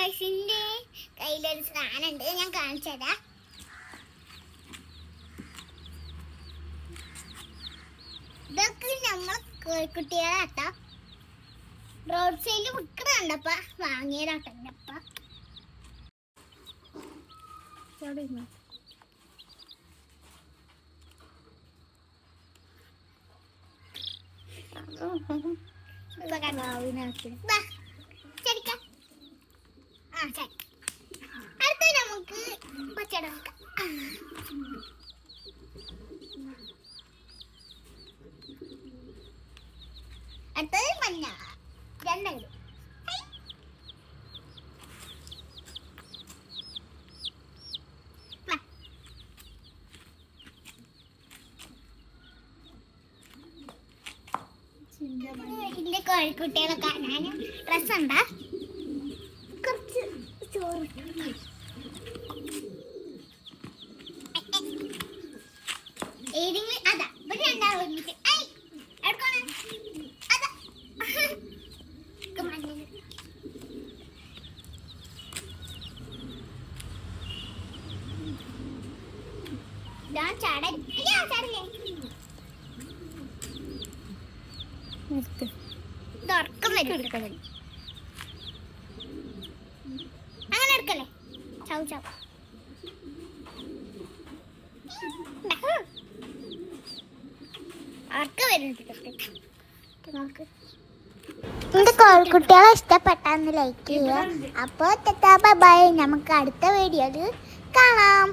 ഗൈസിന്റെ കയ്യിലൊരു സാധനം ഉണ്ട്, ഞാൻ കാണിച്ചു തരാം. ഇതൊക്കെ നമ്മൾ കോഴിക്കുട്ടികളാട്ടോ, റോഡ് സൈഡിൽ വിൽക്കണണ്ടപ്പ വാങ്ങിയതാട്ടോ എൻ്റെ അപ്പ. അടുത്ത നമുക്ക് പച്ചട അടുത്തത് മഞ്ഞ രണ്ടുണ്ട്. ഇതിന്റെ കോഴിക്കുട്ടികളെ കാണാൻ രസമുണ്ടാ. കുറച്ച് ചോറ് ഏതെങ്കിലും അതാ ഒരു രണ്ടാളും ഒരുമിച്ച് എടുക്കണം. അതാ ചാടല്ലേ അങ്ങനെ എടുക്കല്ലേ. ചാവ് ചാവ് എന്റെ കോഴിക്കുട്ടികളെ ഇഷ്ടപ്പെട്ടാന്ന് ലൈക്ക് ചെയ്യുക. അപ്പോൾ ബൈ, നമുക്ക് അടുത്ത വീഡിയോയിൽ കാണാം.